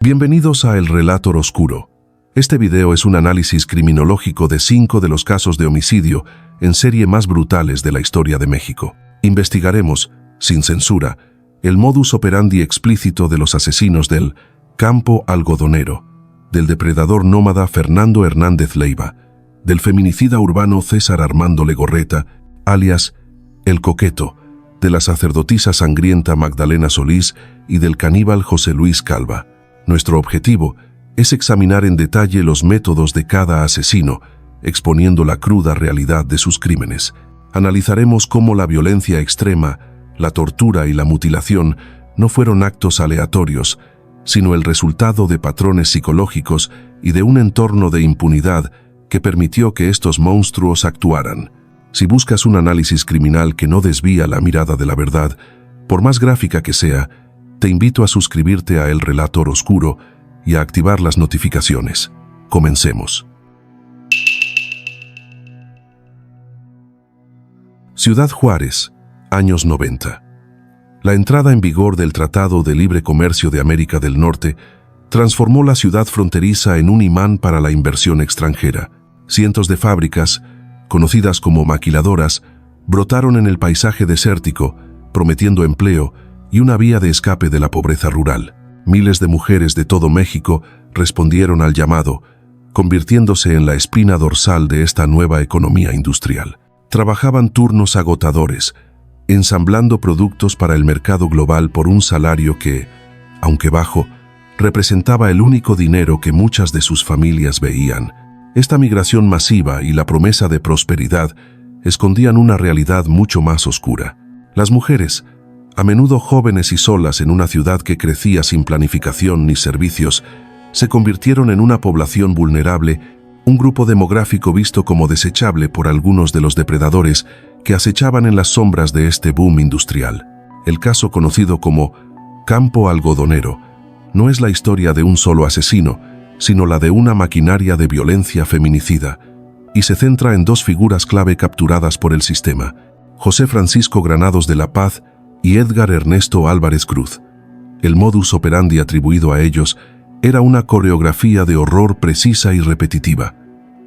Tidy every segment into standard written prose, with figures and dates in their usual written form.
Bienvenidos a El Relator Oscuro. Este video es un análisis criminológico de 5 de los casos de homicidio en serie más brutales de la historia de México. Investigaremos, sin censura, el modus operandi explícito de los asesinos del Campo Algodonero, del depredador nómada Fernando Hernández Leiva, del feminicida urbano César Armando Legorreta, alias El Coqueto, de la sacerdotisa sangrienta Magdalena Solís y del caníbal José Luis Calva. Nuestro objetivo es examinar en detalle los métodos de cada asesino, exponiendo la cruda realidad de sus crímenes. Analizaremos cómo la violencia extrema, la tortura y la mutilación no fueron actos aleatorios, sino el resultado de patrones psicológicos y de un entorno de impunidad que permitió que estos monstruos actuaran. Si buscas un análisis criminal que no desvía la mirada de la verdad, por más gráfica que sea, te invito a suscribirte a El Relator Oscuro y a activar las notificaciones. Comencemos. Ciudad Juárez, años 90. La entrada en vigor del Tratado de Libre Comercio de América del Norte transformó la ciudad fronteriza en un imán para la inversión extranjera. Cientos de fábricas, conocidas como maquiladoras, brotaron en el paisaje desértico, prometiendo empleo y una vía de escape de la pobreza rural. Miles de mujeres de todo México respondieron al llamado, convirtiéndose en la espina dorsal de esta nueva economía industrial. Trabajaban turnos agotadores, ensamblando productos para el mercado global por un salario que, aunque bajo, representaba el único dinero que muchas de sus familias veían. Esta migración masiva y la promesa de prosperidad escondían una realidad mucho más oscura. Las mujeres, a menudo jóvenes y solas en una ciudad que crecía sin planificación ni servicios, se convirtieron en una población vulnerable, un grupo demográfico visto como desechable por algunos de los depredadores que acechaban en las sombras de este boom industrial. El caso conocido como Campo Algodonero no es la historia de un solo asesino, sino la de una maquinaria de violencia feminicida, y se centra en dos figuras clave capturadas por el sistema: José Francisco Granados de la Paz y Edgar Ernesto Álvarez Cruz. El modus operandi atribuido a ellos era una coreografía de horror precisa y repetitiva.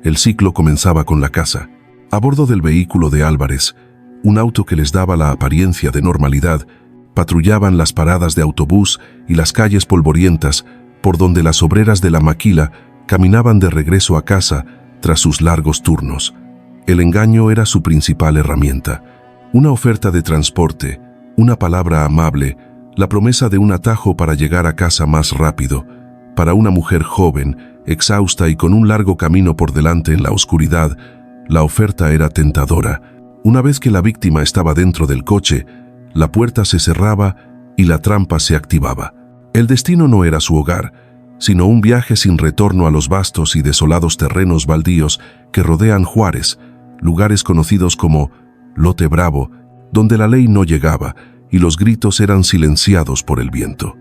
El ciclo comenzaba con la casa. A bordo del vehículo de Álvarez, un auto que les daba la apariencia de normalidad, patrullaban las paradas de autobús y las calles polvorientas por donde las obreras de la maquila caminaban de regreso a casa tras sus largos turnos. El engaño era su principal herramienta. Una oferta de transporte, una palabra amable, la promesa de un atajo para llegar a casa más rápido. Para una mujer joven, exhausta y con un largo camino por delante en la oscuridad, la oferta era tentadora. Una vez que la víctima estaba dentro del coche, la puerta se cerraba y la trampa se activaba. El destino no era su hogar, sino un viaje sin retorno a los vastos y desolados terrenos baldíos que rodean Juárez, lugares conocidos como Lote Bravo, donde la ley no llegaba y los gritos eran silenciados por el viento.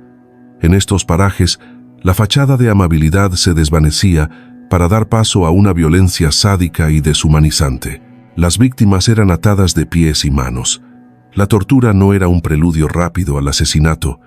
En estos parajes, la fachada de amabilidad se desvanecía para dar paso a una violencia sádica y deshumanizante. Las víctimas eran atadas de pies y manos. La tortura no era un preludio rápido al asesinato,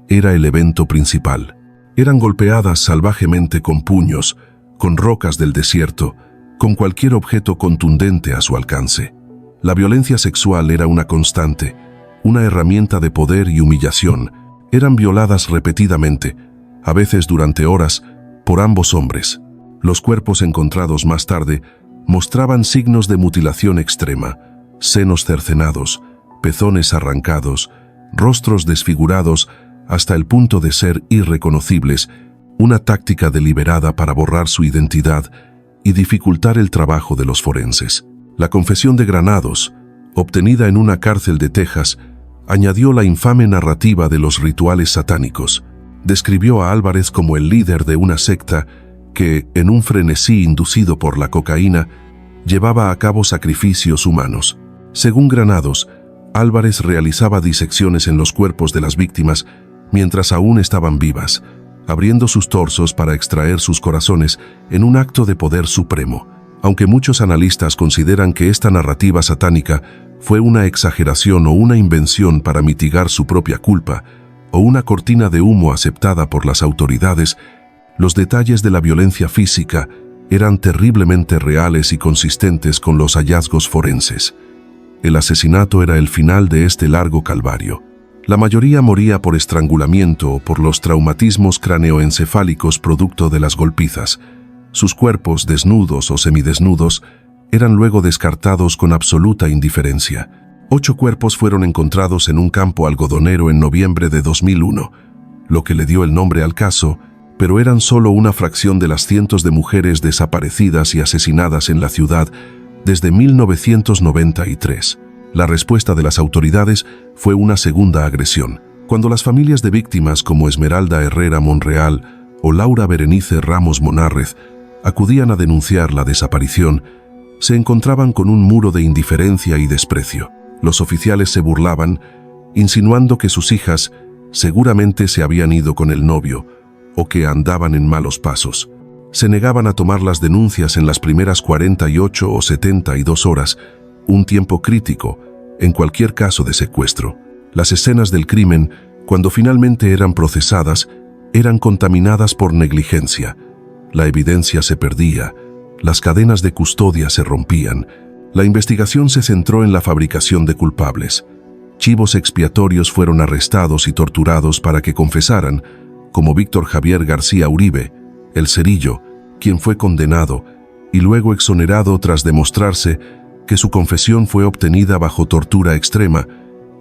era el evento principal. Eran golpeadas salvajemente con puños, con rocas del desierto, con cualquier objeto contundente a su alcance. La violencia sexual era una constante, una herramienta de poder y humillación. Eran violadas repetidamente, a veces durante horas, por ambos hombres. Los cuerpos encontrados más tarde mostraban signos de mutilación extrema: senos cercenados, pezones arrancados, rostros desfigurados hasta el punto de ser irreconocibles, una táctica deliberada para borrar su identidad y dificultar el trabajo de los forenses. La confesión de Granados, obtenida en una cárcel de Texas, añadió la infame narrativa de los rituales satánicos. Describió a Álvarez como el líder de una secta que, en un frenesí inducido por la cocaína, llevaba a cabo sacrificios humanos. Según Granados, Álvarez realizaba disecciones en los cuerpos de las víctimas mientras aún estaban vivas, abriendo sus torsos para extraer sus corazones en un acto de poder supremo. Aunque muchos analistas consideran que esta narrativa satánica fue una exageración o una invención para mitigar su propia culpa, o una cortina de humo aceptada por las autoridades, los detalles de la violencia física eran terriblemente reales y consistentes con los hallazgos forenses. El asesinato era el final de este largo calvario. La mayoría moría por estrangulamiento o por los traumatismos craneoencefálicos producto de las golpizas. Sus cuerpos, desnudos o semidesnudos, eran luego descartados con absoluta indiferencia. 8 cuerpos fueron encontrados en un campo algodonero en noviembre de 2001, lo que le dio el nombre al caso, pero eran solo una fracción de las cientos de mujeres desaparecidas y asesinadas en la ciudad desde 1993. La respuesta de las autoridades fue una segunda agresión. Cuando las familias de víctimas como Esmeralda Herrera Monreal o Laura Berenice Ramos Monárrez acudían a denunciar la desaparición, se encontraban con un muro de indiferencia y desprecio. Los oficiales se burlaban, insinuando que sus hijas seguramente se habían ido con el novio o que andaban en malos pasos. Se negaban a tomar las denuncias en las primeras 48 o 72 horas, un tiempo crítico en cualquier caso de secuestro. Las escenas del crimen, cuando finalmente eran procesadas, eran contaminadas por negligencia. La evidencia se perdía, las cadenas de custodia se rompían. La investigación se centró en la fabricación de culpables. Chivos expiatorios fueron arrestados y torturados para que confesaran, como Víctor Javier García Uribe, el Cerillo, quien fue condenado y luego exonerado tras demostrarse que su confesión fue obtenida bajo tortura extrema,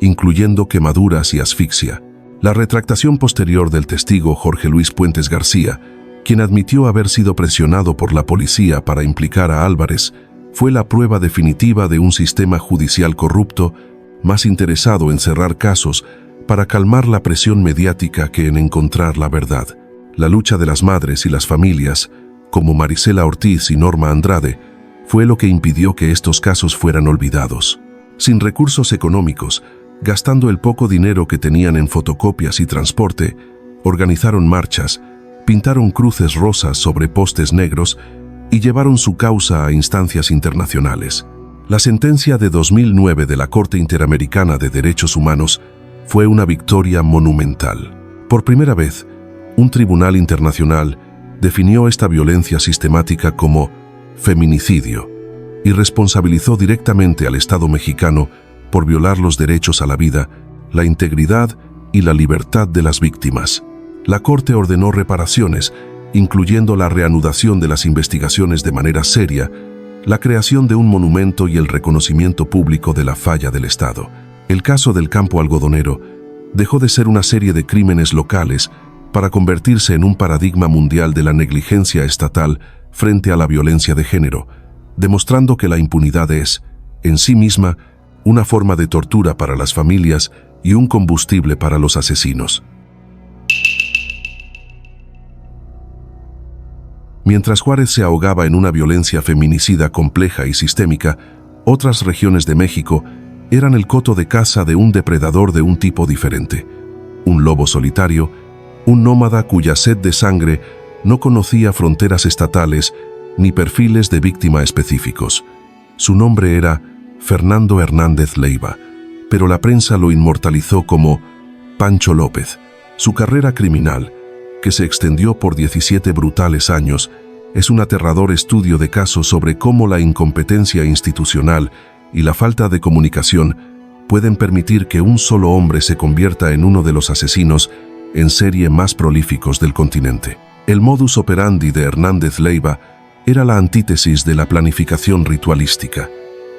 incluyendo quemaduras y asfixia. La retractación posterior del testigo Jorge Luis Puentes García, quien admitió haber sido presionado por la policía para implicar a Álvarez, fue la prueba definitiva de un sistema judicial corrupto, más interesado en cerrar casos para calmar la presión mediática que en encontrar la verdad. La lucha de las madres y las familias, como Marisela Ortiz y Norma Andrade, fue lo que impidió que estos casos fueran olvidados. Sin recursos económicos, gastando el poco dinero que tenían en fotocopias y transporte, organizaron marchas, pintaron cruces rosas sobre postes negros y llevaron su causa a instancias internacionales. La sentencia de 2009 de la Corte Interamericana de Derechos Humanos fue una victoria monumental. Por primera vez, un tribunal internacional definió esta violencia sistemática como feminicidio y responsabilizó directamente al Estado mexicano por violar los derechos a la vida, la integridad y la libertad de las víctimas. La Corte ordenó reparaciones, incluyendo la reanudación de las investigaciones de manera seria, la creación de un monumento y el reconocimiento público de la falla del Estado. El caso del campo algodonero dejó de ser una serie de crímenes locales para convertirse en un paradigma mundial de la negligencia estatal frente a la violencia de género, demostrando que la impunidad es, en sí misma, una forma de tortura para las familias y un combustible para los asesinos. Mientras Juárez se ahogaba en una violencia feminicida compleja y sistémica, otras regiones de México eran el coto de caza de un depredador de un tipo diferente. Un lobo solitario, un nómada cuya sed de sangre no conocía fronteras estatales ni perfiles de víctima específicos. Su nombre era Fernando Hernández Leiva, pero la prensa lo inmortalizó como Pancho López. Su carrera criminal, que se extendió por 17 brutales años, es un aterrador estudio de casos sobre cómo la incompetencia institucional y la falta de comunicación pueden permitir que un solo hombre se convierta en uno de los asesinos en serie más prolíficos del continente. El modus operandi de Hernández Leiva era la antítesis de la planificación ritualística.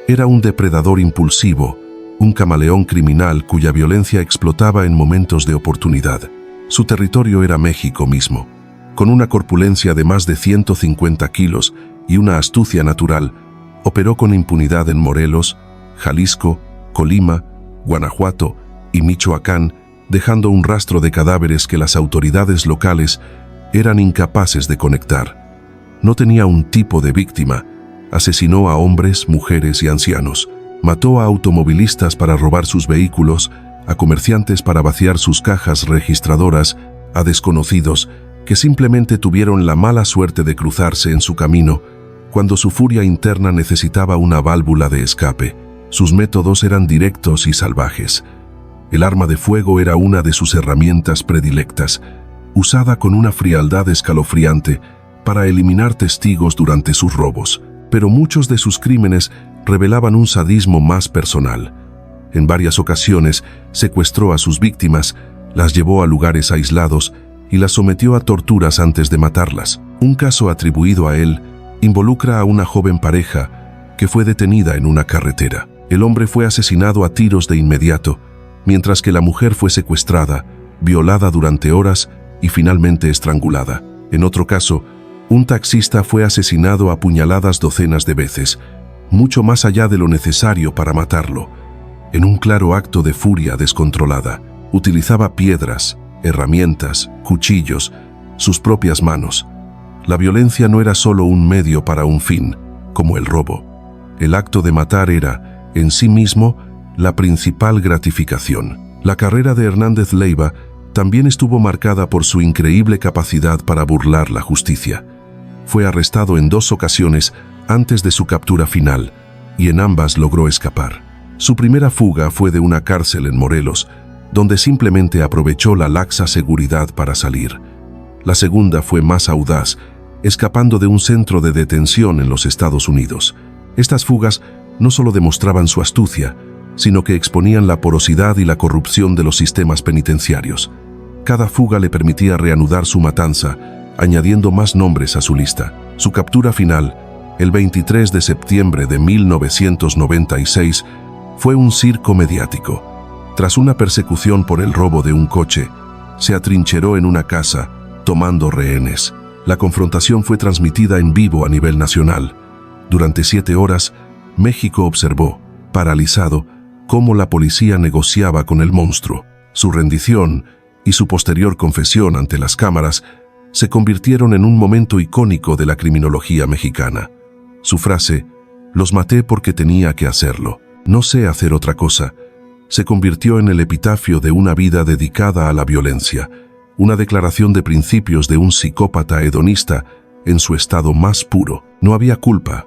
Era un depredador impulsivo, un camaleón criminal cuya violencia explotaba en momentos de oportunidad. Su territorio era México mismo. Con una corpulencia de más de 150 kilos y una astucia natural, operó con impunidad en Morelos, Jalisco, Colima, Guanajuato y Michoacán, dejando un rastro de cadáveres que las autoridades locales eran incapaces de conectar. No tenía un tipo de víctima. Asesinó a hombres, mujeres y ancianos. Mató a automovilistas para robar sus vehículos, a comerciantes para vaciar sus cajas registradoras, a desconocidos que simplemente tuvieron la mala suerte de cruzarse en su camino cuando su furia interna necesitaba una válvula de escape. Sus métodos eran directos y salvajes. El arma de fuego era una de sus herramientas predilectas, usada con una frialdad escalofriante para eliminar testigos durante sus robos. Pero muchos de sus crímenes revelaban un sadismo más personal. En varias ocasiones secuestró a sus víctimas, las llevó a lugares aislados y las sometió a torturas antes de matarlas. Un caso atribuido a él involucra a una joven pareja que fue detenida en una carretera. El hombre fue asesinado a tiros de inmediato, mientras que la mujer fue secuestrada, violada durante horas y finalmente estrangulada. En otro caso, un taxista fue asesinado a puñaladas docenas de veces, mucho más allá de lo necesario para matarlo. En un claro acto de furia descontrolada, utilizaba piedras, herramientas, cuchillos, sus propias manos. La violencia no era solo un medio para un fin, como el robo. El acto de matar era, en sí mismo, la principal gratificación. La carrera de Hernández Leiva también estuvo marcada por su increíble capacidad para burlar la justicia. Fue arrestado en 2 ocasiones antes de su captura final, y en ambas logró escapar. Su primera fuga fue de una cárcel en Morelos, donde simplemente aprovechó la laxa seguridad para salir. La segunda fue más audaz, escapando de un centro de detención en los Estados Unidos. Estas fugas no solo demostraban su astucia, sino que exponían la porosidad y la corrupción de los sistemas penitenciarios. Cada fuga le permitía reanudar su matanza, añadiendo más nombres a su lista. Su captura final, el 23 de septiembre de 1996, fue un circo mediático. Tras una persecución por el robo de un coche, se atrincheró en una casa, tomando rehenes. La confrontación fue transmitida en vivo a nivel nacional. Durante 7 horas, México observó, paralizado, cómo la policía negociaba con el monstruo. Su rendición y su posterior confesión ante las cámaras se convirtieron en un momento icónico de la criminología mexicana. Su frase, "Los maté porque tenía que hacerlo, no sé hacer otra cosa", se convirtió en el epitafio de una vida dedicada a la violencia, una declaración de principios de un psicópata hedonista en su estado más puro. No había culpa,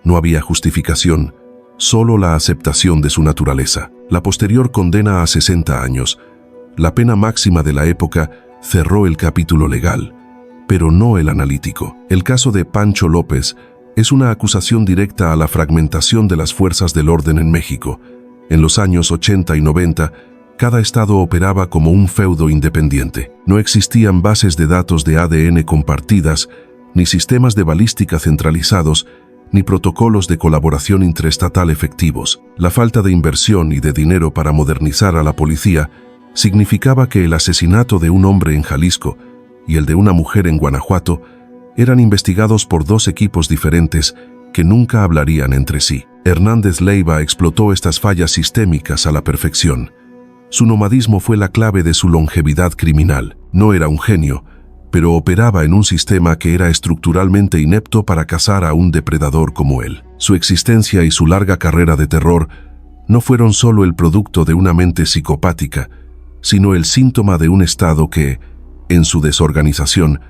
no había justificación, solo la aceptación de su naturaleza. La posterior condena a 60 años, la pena máxima de la época, cerró el capítulo legal, pero no el analítico. El caso de Pancho López es una acusación directa a la fragmentación de las fuerzas del orden en México. En los años 80 y 90, cada estado operaba como un feudo independiente. No existían bases de datos de ADN compartidas, ni sistemas de balística centralizados, ni protocolos de colaboración interestatal efectivos. La falta de inversión y de dinero para modernizar a la policía significaba que el asesinato de un hombre en Jalisco y el de una mujer en Guanajuato eran investigados por 2 equipos diferentes que nunca hablarían entre sí. Hernández Leiva explotó estas fallas sistémicas a la perfección. Su nomadismo fue la clave de su longevidad criminal. No era un genio, pero operaba en un sistema que era estructuralmente inepto para cazar a un depredador como él. Su existencia y su larga carrera de terror no fueron solo el producto de una mente psicopática, sino el síntoma de un estado que, en su desorganización,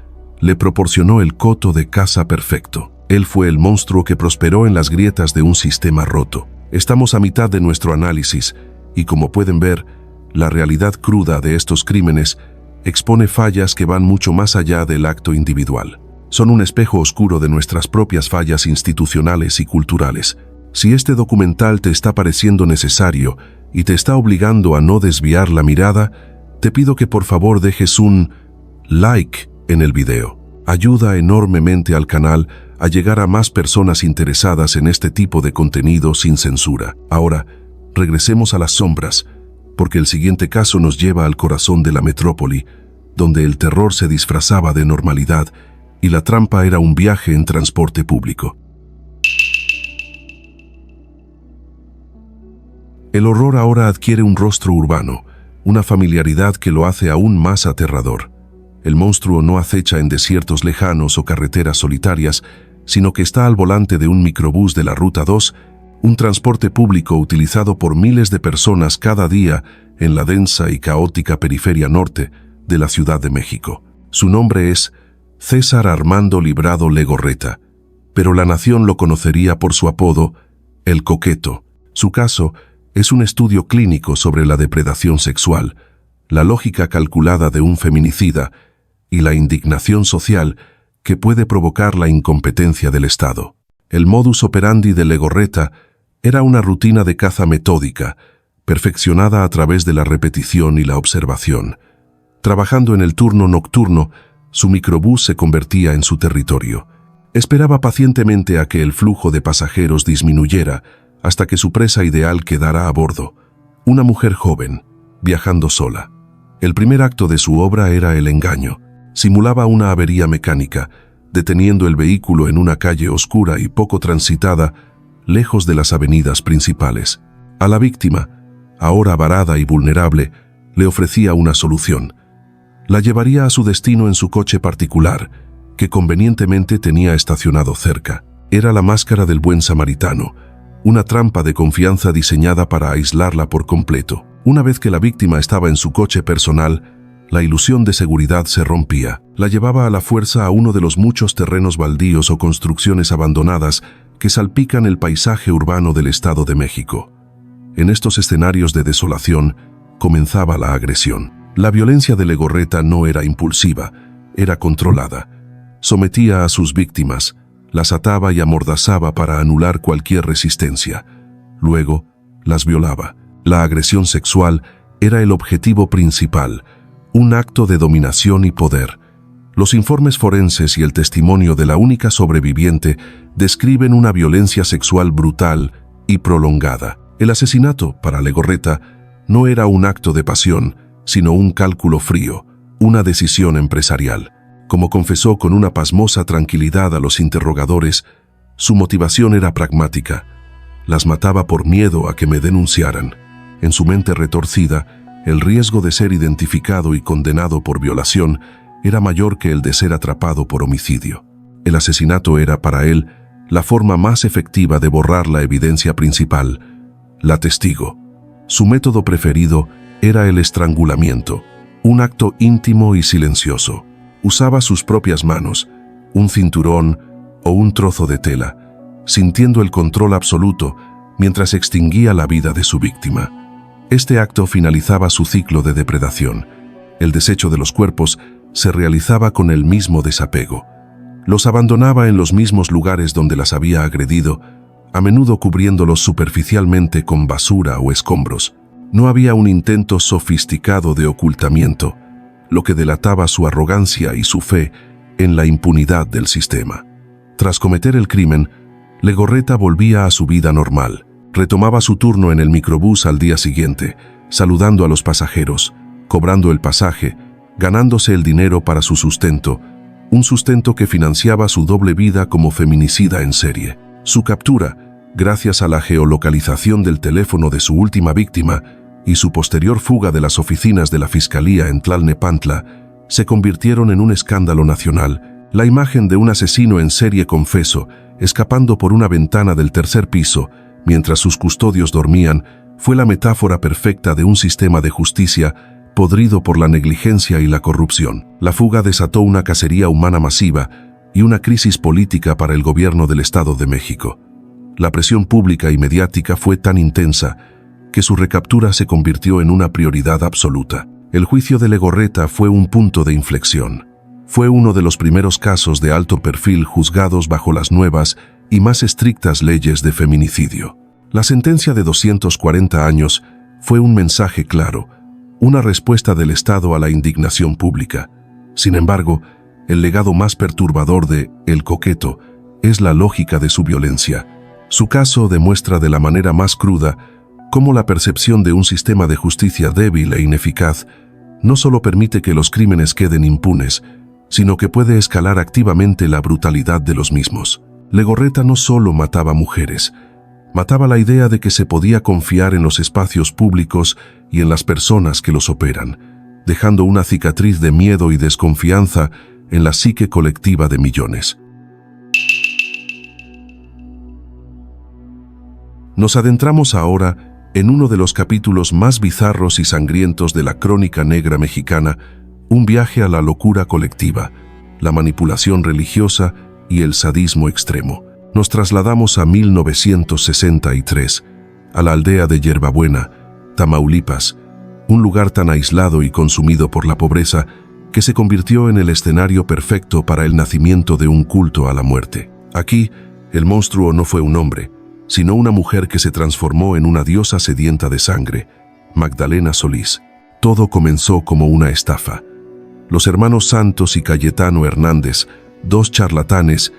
le proporcionó el coto de caza perfecto. Él fue el monstruo que prosperó en las grietas de un sistema roto. Estamos a mitad de nuestro análisis y, como pueden ver, la realidad cruda de estos crímenes expone fallas que van mucho más allá del acto individual. Son un espejo oscuro de nuestras propias fallas institucionales y culturales. Si este documental te está pareciendo necesario y te está obligando a no desviar la mirada, te pido que por favor dejes un like en el video. Ayuda enormemente al canal a llegar a más personas interesadas en este tipo de contenido sin censura. Ahora, regresemos a las sombras, porque el siguiente caso nos lleva al corazón de la metrópoli, donde el terror se disfrazaba de normalidad y la trampa era un viaje en transporte público. El horror ahora adquiere un rostro urbano, una familiaridad que lo hace aún más aterrador. El monstruo no acecha en desiertos lejanos o carreteras solitarias, sino que está al volante de un microbús de la Ruta 2, un transporte público utilizado por miles de personas cada día en la densa y caótica periferia norte de la Ciudad de México. Su nombre es César Armando Librado Legorreta, pero la nación lo conocería por su apodo, El Coqueto. Su caso Es un estudio clínico sobre la depredación sexual, la lógica calculada de un feminicida y la indignación social que puede provocar la incompetencia del Estado. El modus operandi de Legorreta era una rutina de caza metódica, perfeccionada a través de la repetición y la observación. Trabajando en el turno nocturno, su microbús se convertía en su territorio. Esperaba pacientemente a que el flujo de pasajeros disminuyera hasta que su presa ideal quedara a bordo, una mujer joven, viajando sola. El primer acto de su obra era el engaño. Simulaba una avería mecánica, deteniendo el vehículo en una calle oscura y poco transitada, lejos de las avenidas principales. A la víctima, ahora varada y vulnerable, le ofrecía una solución. La llevaría a su destino en su coche particular, que convenientemente tenía estacionado cerca. Era la máscara del buen samaritano, una trampa de confianza diseñada para aislarla por completo. Una vez que la víctima estaba en su coche personal, la ilusión de seguridad se rompía. La llevaba a la fuerza a uno de los muchos terrenos baldíos o construcciones abandonadas que salpican el paisaje urbano del Estado de México. En estos escenarios de desolación comenzaba la agresión. La violencia de Legorreta no era impulsiva, era controlada. Sometía a sus víctimas, las ataba y amordazaba para anular cualquier resistencia. Luego, las violaba. La agresión sexual era el objetivo principal, un acto de dominación y poder. Los informes forenses y el testimonio de la única sobreviviente describen una violencia sexual brutal y prolongada. El asesinato, para Legorreta, no era un acto de pasión, sino un cálculo frío, una decisión empresarial. Como confesó con una pasmosa tranquilidad a los interrogadores, su motivación era pragmática. Las mataba por miedo a que me denunciaran. En su mente retorcida, el riesgo de ser identificado y condenado por violación era mayor que el de ser atrapado por homicidio. El asesinato era para él la forma más efectiva de borrar la evidencia principal, la testigo. Su método preferido era el estrangulamiento, un acto íntimo y silencioso. Usaba sus propias manos, un cinturón o un trozo de tela, sintiendo el control absoluto mientras extinguía la vida de su víctima. Este acto finalizaba su ciclo de depredación. El desecho de los cuerpos se realizaba con el mismo desapego. Los abandonaba en los mismos lugares donde las había agredido, a menudo cubriéndolos superficialmente con basura o escombros. No había un intento sofisticado de ocultamiento, lo que delataba su arrogancia y su fe en la impunidad del sistema. Tras cometer el crimen, Legorreta volvía a su vida normal. Retomaba su turno en el microbús al día siguiente, saludando a los pasajeros, cobrando el pasaje, ganándose el dinero para su sustento, un sustento que financiaba su doble vida como feminicida en serie. Su captura, gracias a la geolocalización del teléfono de su última víctima y su posterior fuga de las oficinas de la Fiscalía en Tlalnepantla, se convirtieron en un escándalo nacional. La imagen de un asesino en serie confeso, escapando por una ventana del tercer piso, mientras sus custodios dormían, fue la metáfora perfecta de un sistema de justicia podrido por la negligencia y la corrupción. La fuga desató una cacería humana masiva y una crisis política para el gobierno del Estado de México. La presión pública y mediática fue tan intensa que su recaptura se convirtió en una prioridad absoluta. El juicio de Legorreta fue un punto de inflexión. Fue uno de los primeros casos de alto perfil juzgados bajo las nuevas y más estrictas leyes de feminicidio. La sentencia de 240 años fue un mensaje claro, una respuesta del Estado a la indignación pública. Sin embargo, el legado más perturbador de El Coqueto es la lógica de su violencia. Su caso demuestra de la manera más cruda cómo la percepción de un sistema de justicia débil e ineficaz no solo permite que los crímenes queden impunes, sino que puede escalar activamente la brutalidad de los mismos. Legorreta no solo mataba mujeres, mataba la idea de que se podía confiar en los espacios públicos y en las personas que los operan, dejando una cicatriz de miedo y desconfianza en la psique colectiva de millones. Nos adentramos ahora en uno de los capítulos más bizarros y sangrientos de la crónica negra mexicana, un viaje a la locura colectiva, la manipulación religiosa y el sadismo extremo. Nos trasladamos a 1963, a la aldea de Yerbabuena, Tamaulipas, un lugar tan aislado y consumido por la pobreza que se convirtió en el escenario perfecto para el nacimiento de un culto a la muerte. Aquí, el monstruo no fue un hombre, sino una mujer que se transformó en una diosa sedienta de sangre, Magdalena Solís. Todo comenzó como una estafa. Los hermanos Santos y Cayetano Hernández, dos charlatanes,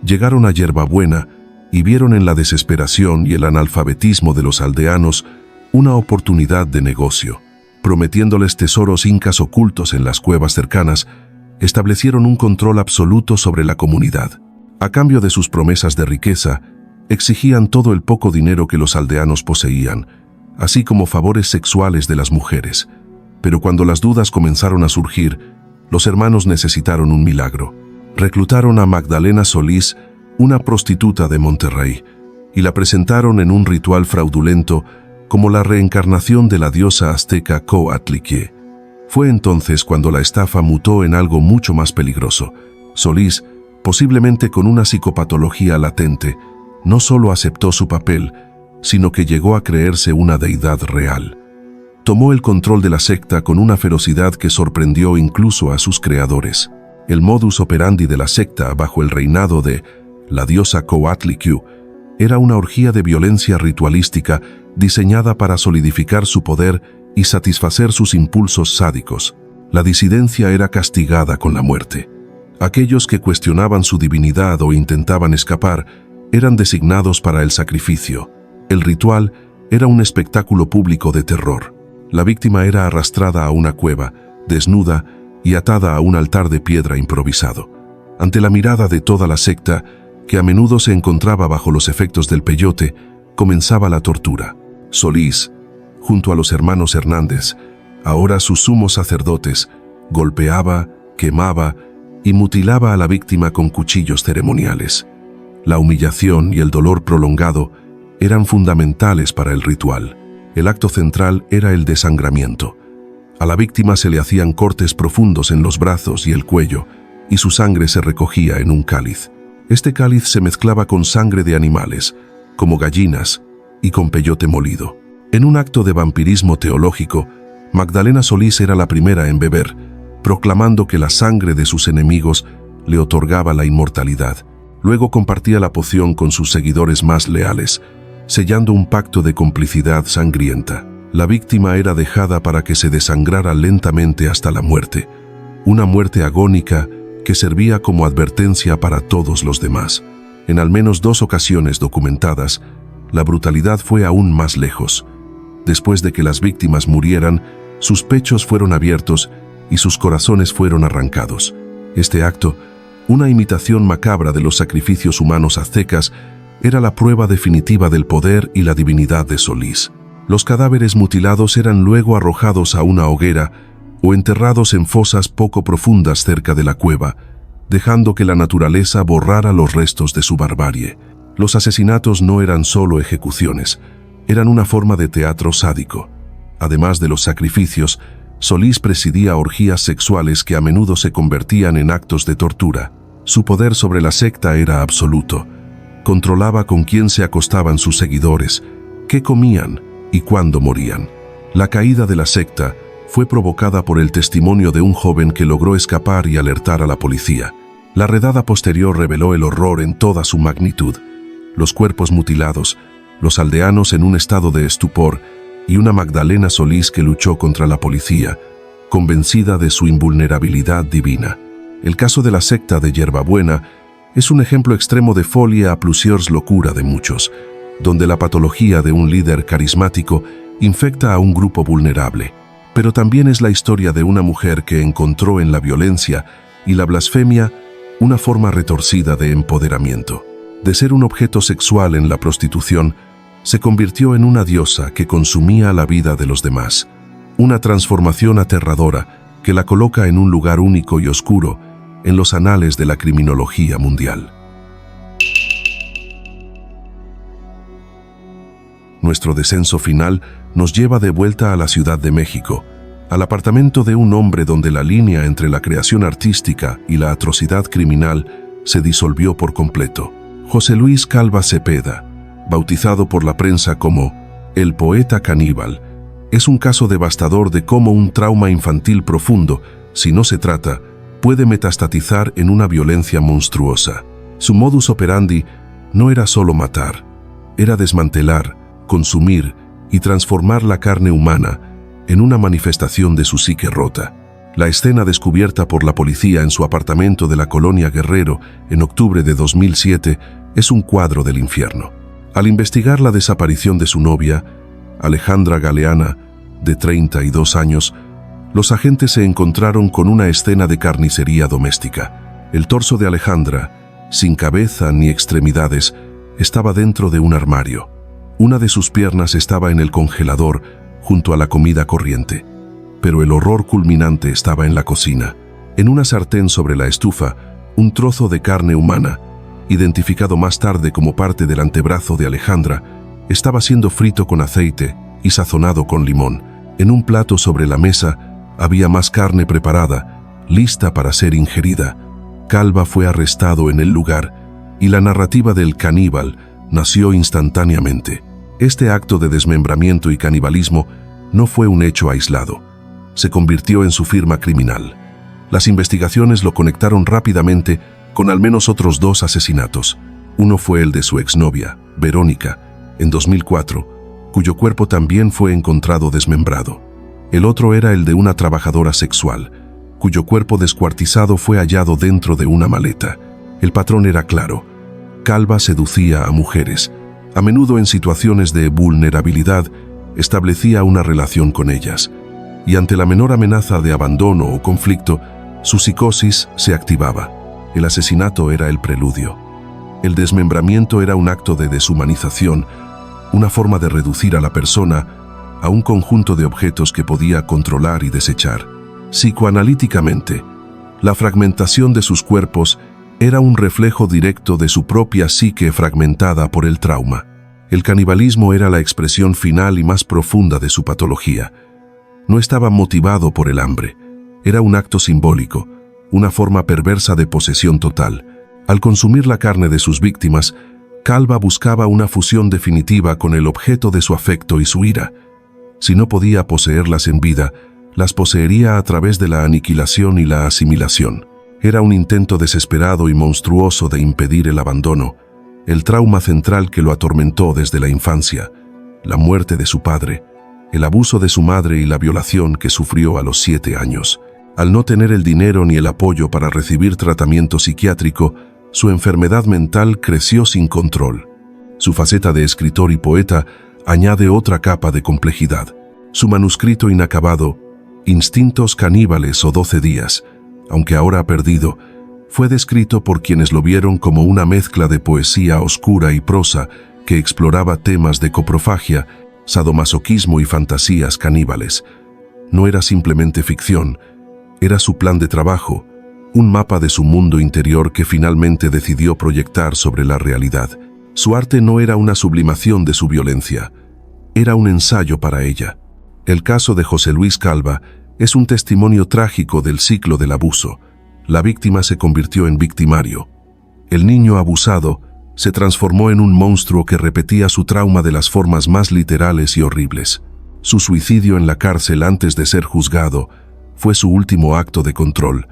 llegaron a Yerbabuena y vieron en la desesperación y el analfabetismo de los aldeanos una oportunidad de negocio. Prometiéndoles tesoros incas ocultos en las cuevas cercanas, establecieron un control absoluto sobre la comunidad. A cambio de sus promesas de riqueza, exigían todo el poco dinero que los aldeanos poseían, así como favores sexuales de las mujeres. Pero cuando las dudas comenzaron a surgir, los hermanos necesitaron un milagro. Reclutaron a Magdalena Solís, una prostituta de Monterrey, y la presentaron en un ritual fraudulento como la reencarnación de la diosa azteca Coatlicue. Fue entonces cuando la estafa mutó en algo mucho más peligroso. Solís, posiblemente con una psicopatología latente, no solo aceptó su papel, sino que llegó a creerse una deidad real. Tomó el control de la secta con una ferocidad que sorprendió incluso a sus creadores. El modus operandi de la secta bajo el reinado de la diosa Coatlicue era una orgía de violencia ritualística diseñada para solidificar su poder y satisfacer sus impulsos sádicos. La disidencia era castigada con la muerte. Aquellos que cuestionaban su divinidad o intentaban escapar eran designados para el sacrificio. El ritual era un espectáculo público de terror. La víctima era arrastrada a una cueva, desnuda y atada a un altar de piedra improvisado. Ante la mirada de toda la secta, que a menudo se encontraba bajo los efectos del peyote, comenzaba la tortura. Solís, junto a los hermanos Hernández, ahora sus sumos sacerdotes, golpeaba, quemaba y mutilaba a la víctima con cuchillos ceremoniales. La humillación y el dolor prolongado eran fundamentales para el ritual. El acto central era el desangramiento. A la víctima se le hacían cortes profundos en los brazos y el cuello, y su sangre se recogía en un cáliz. Este cáliz se mezclaba con sangre de animales, como gallinas, y con peyote molido. En un acto de vampirismo teológico, Magdalena Solís era la primera en beber, proclamando que la sangre de sus enemigos le otorgaba la inmortalidad. Luego compartía la poción con sus seguidores más leales, sellando un pacto de complicidad sangrienta. La víctima era dejada para que se desangrara lentamente hasta la muerte, una muerte agónica que servía como advertencia para todos los demás. En al menos 2 ocasiones documentadas, la brutalidad fue aún más lejos. Después de que las víctimas murieran, sus pechos fueron abiertos y sus corazones fueron arrancados. Este acto, una imitación macabra de los sacrificios humanos aztecas, era la prueba definitiva del poder y la divinidad de Solís. Los cadáveres mutilados eran luego arrojados a una hoguera o enterrados en fosas poco profundas cerca de la cueva, dejando que la naturaleza borrara los restos de su barbarie. Los asesinatos no eran solo ejecuciones, eran una forma de teatro sádico. Además de los sacrificios, Solís presidía orgías sexuales que a menudo se convertían en actos de tortura. Su poder sobre la secta era absoluto. Controlaba con quién se acostaban sus seguidores, qué comían y cuándo morían. La caída de la secta fue provocada por el testimonio de un joven que logró escapar y alertar a la policía. La redada posterior reveló el horror en toda su magnitud. Los cuerpos mutilados, los aldeanos en un estado de estupor y una Magdalena Solís que luchó contra la policía, convencida de su invulnerabilidad divina. El caso de la secta de Yerbabuena es un ejemplo extremo de folie a plusieurs locura de muchos, donde la patología de un líder carismático infecta a un grupo vulnerable. Pero también es la historia de una mujer que encontró en la violencia y la blasfemia una forma retorcida de empoderamiento. De ser un objeto sexual en la prostitución, se convirtió en una diosa que consumía la vida de los demás. Una transformación aterradora que la coloca en un lugar único y oscuro en los anales de la criminología mundial. Nuestro descenso final nos lleva de vuelta a la Ciudad de México, al apartamento de un hombre donde la línea entre la creación artística y la atrocidad criminal se disolvió por completo. José Luis Calva Cepeda, bautizado por la prensa como El poeta caníbal es un caso devastador de cómo un trauma infantil profundo, si no se trata, puede metastatizar en una violencia monstruosa. Su modus operandi no era solo matar, era desmantelar, consumir y transformar la carne humana en una manifestación de su psique rota. La escena descubierta por la policía en su apartamento de la colonia Guerrero en octubre de 2007 es un cuadro del infierno. Al investigar la desaparición de su novia, Alejandra Galeana, de 32 años, los agentes se encontraron con una escena de carnicería doméstica. El torso de Alejandra, sin cabeza ni extremidades, estaba dentro de un armario. Una de sus piernas estaba en el congelador, junto a la comida corriente. Pero el horror culminante estaba en la cocina. En una sartén sobre la estufa, un trozo de carne humana, identificado más tarde como parte del antebrazo de Alejandra, estaba siendo frito con aceite y sazonado con limón. En un plato sobre la mesa había más carne preparada, lista para ser ingerida. Calva fue arrestado en el lugar y la narrativa del caníbal nació instantáneamente. Este acto de desmembramiento y canibalismo no fue un hecho aislado. Se convirtió en su firma criminal. Las investigaciones lo conectaron rápidamente con al menos otros 2 asesinatos. Uno fue el de su exnovia, Verónica, en 2004, cuyo cuerpo también fue encontrado desmembrado. El otro era el de una trabajadora sexual, cuyo cuerpo descuartizado fue hallado dentro de una maleta. El patrón era claro. Calva seducía a mujeres. A menudo en situaciones de vulnerabilidad, establecía una relación con ellas. Y ante la menor amenaza de abandono o conflicto, su psicosis se activaba. El asesinato era el preludio. El desmembramiento era un acto de deshumanización, una forma de reducir a la persona a un conjunto de objetos que podía controlar y desechar. Psicoanalíticamente, la fragmentación de sus cuerpos era un reflejo directo de su propia psique fragmentada por el trauma. El canibalismo era la expresión final y más profunda de su patología. No estaba motivado por el hambre. Era un acto simbólico, una forma perversa de posesión total. Al consumir la carne de sus víctimas, Calva buscaba una fusión definitiva con el objeto de su afecto y su ira. Si no podía poseerlas en vida, las poseería a través de la aniquilación y la asimilación. Era un intento desesperado y monstruoso de impedir el abandono, el trauma central que lo atormentó desde la infancia, la muerte de su padre, el abuso de su madre y la violación que sufrió a los 7 años. Al no tener el dinero ni el apoyo para recibir tratamiento psiquiátrico, su enfermedad mental creció sin control. Su faceta de escritor y poeta añade otra capa de complejidad. Su manuscrito inacabado, Instintos caníbales o 12 días, aunque ahora perdido, fue descrito por quienes lo vieron como una mezcla de poesía oscura y prosa que exploraba temas de coprofagia, sadomasoquismo y fantasías caníbales. No era simplemente ficción, era su plan de trabajo, un mapa de su mundo interior que finalmente decidió proyectar sobre la realidad. Su arte no era una sublimación de su violencia, era un ensayo para ella. El caso de José Luis Calva es un testimonio trágico del ciclo del abuso. La víctima se convirtió en victimario. El niño abusado se transformó en un monstruo que repetía su trauma de las formas más literales y horribles. Su suicidio en la cárcel antes de ser juzgado fue su último acto de control,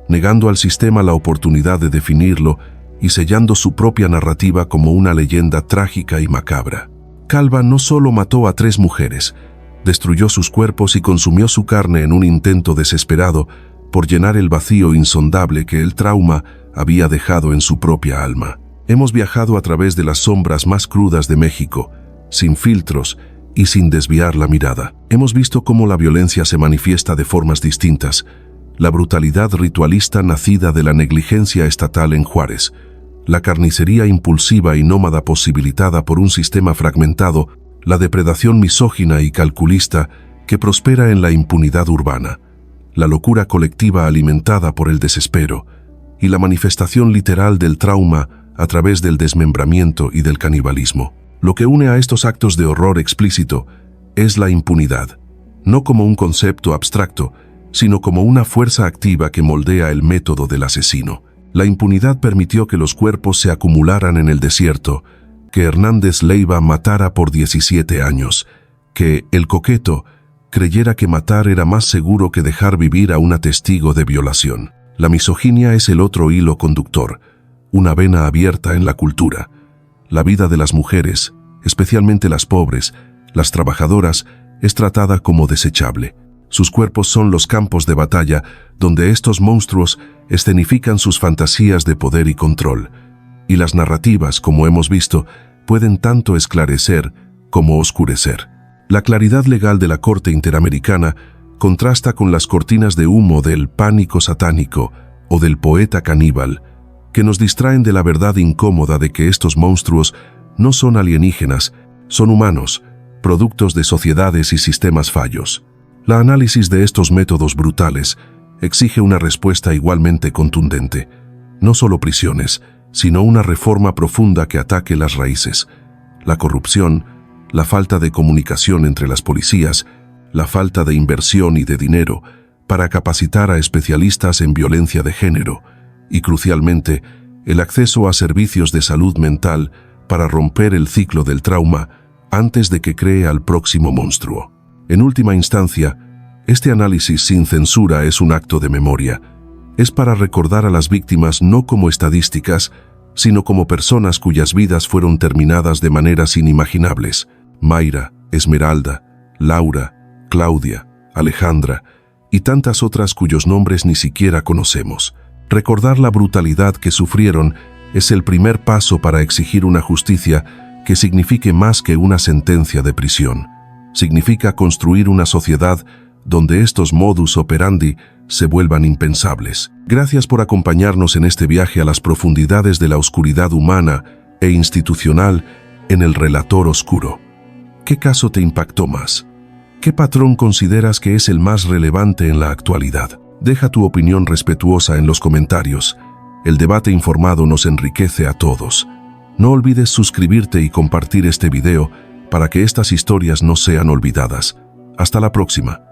negando al sistema la oportunidad de definirlo y sellando su propia narrativa como una leyenda trágica y macabra. Calva no solo mató a 3 mujeres, destruyó sus cuerpos y consumió su carne en un intento desesperado por llenar el vacío insondable que el trauma había dejado en su propia alma. Hemos viajado a través de las sombras más crudas de México, sin filtros y sin desviar la mirada. Hemos visto cómo la violencia se manifiesta de formas distintas. La brutalidad ritualista nacida de la negligencia estatal en Juárez, la carnicería impulsiva y nómada posibilitada por un sistema fragmentado, la depredación misógina y calculista que prospera en la impunidad urbana, la locura colectiva alimentada por el desespero y la manifestación literal del trauma a través del desmembramiento y del canibalismo. Lo que une a estos actos de horror explícito es la impunidad, no como un concepto abstracto, sino como una fuerza activa que moldea el método del asesino. La impunidad permitió que los cuerpos se acumularan en el desierto, que Hernández Leiva matara por 17 años, que el coqueto creyera que matar era más seguro que dejar vivir a una testigo de violación. La misoginia es el otro hilo conductor, una vena abierta en la cultura. La vida de las mujeres, especialmente las pobres, las trabajadoras, es tratada como desechable. Sus cuerpos son los campos de batalla donde estos monstruos escenifican sus fantasías de poder y control. Y las narrativas, como hemos visto, pueden tanto esclarecer como oscurecer. La claridad legal de la Corte Interamericana contrasta con las cortinas de humo del pánico satánico o del poeta caníbal, que nos distraen de la verdad incómoda de que estos monstruos no son alienígenas, son humanos, productos de sociedades y sistemas fallos. La análisis de estos métodos brutales exige una respuesta igualmente contundente. No solo prisiones, sino una reforma profunda que ataque las raíces. La corrupción, la falta de comunicación entre las policías, la falta de inversión y de dinero para capacitar a especialistas en violencia de género y, crucialmente, el acceso a servicios de salud mental para romper el ciclo del trauma antes de que cree al próximo monstruo. En última instancia, este análisis sin censura es un acto de memoria. Es para recordar a las víctimas no como estadísticas, sino como personas cuyas vidas fueron terminadas de maneras inimaginables. Mayra, Esmeralda, Laura, Claudia, Alejandra y tantas otras cuyos nombres ni siquiera conocemos. Recordar la brutalidad que sufrieron es el primer paso para exigir una justicia que signifique más que una sentencia de prisión. Significa construir una sociedad donde estos modus operandi se vuelvan impensables. Gracias por acompañarnos en este viaje a las profundidades de la oscuridad humana e institucional en el relator oscuro. ¿Qué caso te impactó más? ¿Qué patrón consideras que es el más relevante en la actualidad? Deja tu opinión respetuosa en los comentarios. El debate informado nos enriquece a todos. No olvides suscribirte y compartir este video para que estas historias no sean olvidadas. Hasta la próxima.